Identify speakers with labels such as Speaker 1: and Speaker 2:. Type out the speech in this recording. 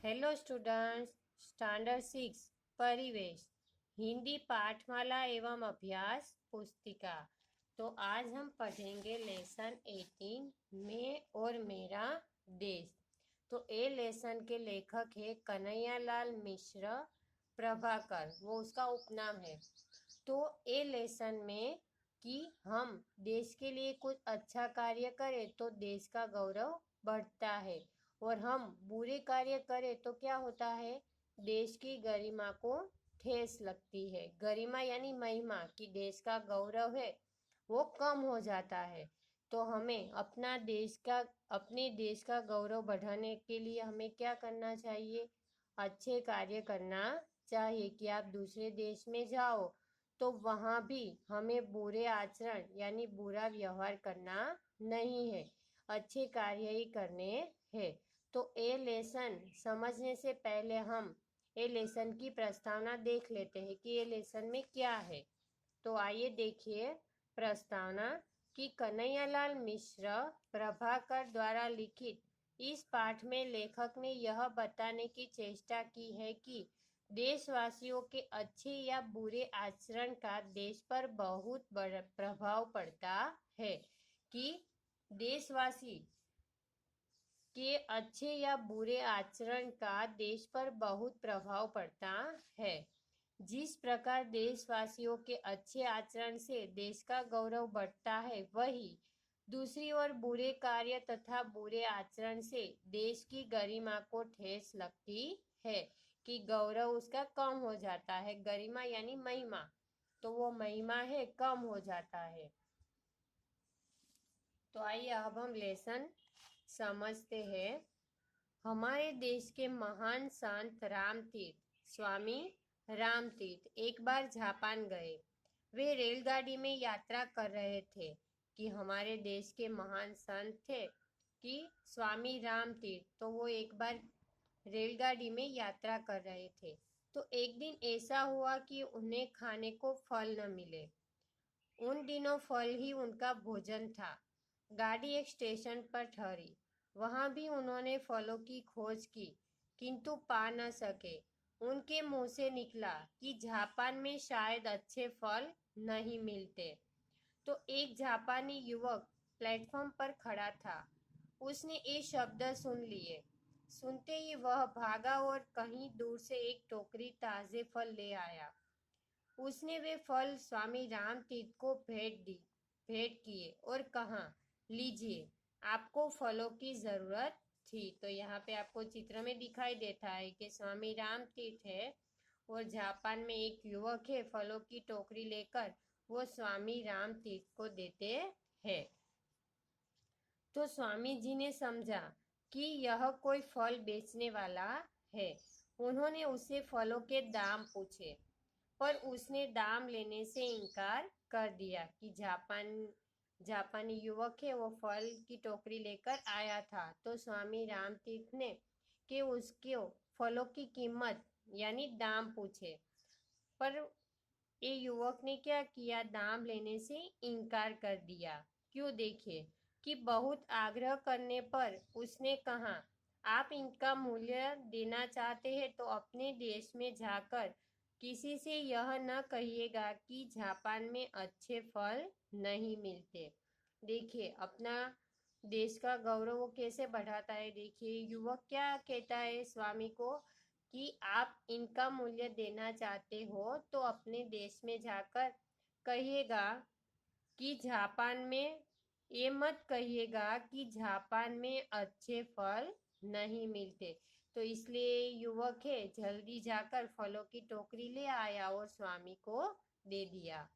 Speaker 1: Hello students, standard 6 परिवेश हिंदी पाठमाला एवं अभ्यास पुस्तिका। तो आज हम पढ़ेंगे लेसन 18 मैं और मेरा देश। तो ए लेसन के लेखक है कन्हैयालाल मिश्र प्रभाकर, वो उसका उपनाम है। तो ए लेसन में कि हम देश के लिए कुछ अच्छा कार्य करें तो देश का गौरव बढ़ता है, और हम बुरे कार्य करें तो क्या होता है, देश की गरिमा को ठेस लगती है। गरिमा यानी महिमा, कि देश का गौरव है वो कम हो जाता है। तो हमें अपने देश का गौरव बढ़ाने के लिए हमें क्या करना चाहिए, अच्छे कार्य करना चाहिए। कि आप दूसरे देश में जाओ तो वहाँ भी हमें बुरे आचरण यानी बुरा व्यवहार करना नहीं है, अच्छे कार्य ही करने हैं। तो ए लेसन समझने से पहले हम ए लेसन की प्रस्तावना देख लेते हैं कि ए लेसन में क्या है। तो आइए देखिए प्रस्तावना कि कन्हैयालाल मिश्र प्रभाकर द्वारा लिखित इस पाठ में लेखक ने यह बताने की चेष्टा की है कि देशवासियों के अच्छे या बुरे आचरण का देश पर बहुत बड़ा प्रभाव पड़ता है। कि देशवासी के अच्छे या बुरे आचरण का देश पर बहुत प्रभाव पड़ता है। जिस प्रकार देशवासियों के अच्छे आचरण से देश का गौरव बढ़ता है, वही दूसरी ओर बुरे कार्य तथा बुरे आचरण से देश की गरिमा को ठेस लगती है। कि गौरव उसका कम हो जाता है, गरिमा यानी महिमा, तो वो महिमा है कम हो जाता है। तो आइए अब हम लेसन समझते हैं। हमारे देश के महान संत रामतीर्थ स्वामी रामतीर्थ एक बार जापान गए। वे रेलगाड़ी में यात्रा कर रहे थे। कि हमारे देश के महान संत थे कि स्वामी रामतीर्थ, तो वो एक बार रेलगाड़ी में यात्रा कर रहे थे। तो एक दिन ऐसा हुआ कि उन्हें खाने को फल न मिले। उन दिनों फल ही उनका भोजन था। गाड़ी एक स्टेशन पर ठहरी। वहां भी उन्होंने फलों की खोज की, किंतु पा न सके। उनके मुंह से निकला कि जापान में शायद अच्छे फल नहीं मिलते। तो एक जापानी युवक प्लेटफॉर्म पर खड़ा था। उसने ये शब्द सुन लिए। सुनते ही वह भागा और कहीं दूर से एक टोकरी ताजे फल ले आया। उसने वे फल स्वामी रामतीर्थ को भेंट किए और कहा, लीजिए, आपको फलों की जरूरत थी। तो यहाँ पे आपको चित्र में दिखाई देता है कि स्वामी रामतीर्थ है और जापान में एक युवक है, फलों की टोकरी लेकर वो स्वामी रामतीर्थ को देते हैं। तो स्वामी जी ने समझा कि यह कोई फल बेचने वाला है। उन्होंने उससे फलों के दाम पूछे, पर उसने दाम लेने से इनकार कर दिया। कि जापानी युवक है, वो फल की टोकरी लेकर आया था। तो स्वामी रामतीर्थ ने कि उसके फलों की कीमत यानी दाम पूछे, पर ये युवक ने क्या किया, दाम लेने से इनकार कर दिया। क्यों, देखिए कि बहुत आग्रह करने पर उसने कहा, आप इनका मूल्य देना चाहते हैं तो अपने देश में जाकर किसी से यह न कहिएगा कि जापान में अच्छे फल नहीं मिलते। देखिए अपना देश का गौरव वो कैसे बढ़ाता है। देखिए युवक क्या कहता है स्वामी को कि आप इनका मूल्य देना चाहते हो तो अपने देश में जाकर कहिएगा कि जापान में, ये मत कहिएगा कि जापान में अच्छे फल नहीं मिलते। तो इसलिए युवक है जल्दी जाकर फलों की टोकरी ले आया और स्वामी को दे दिया।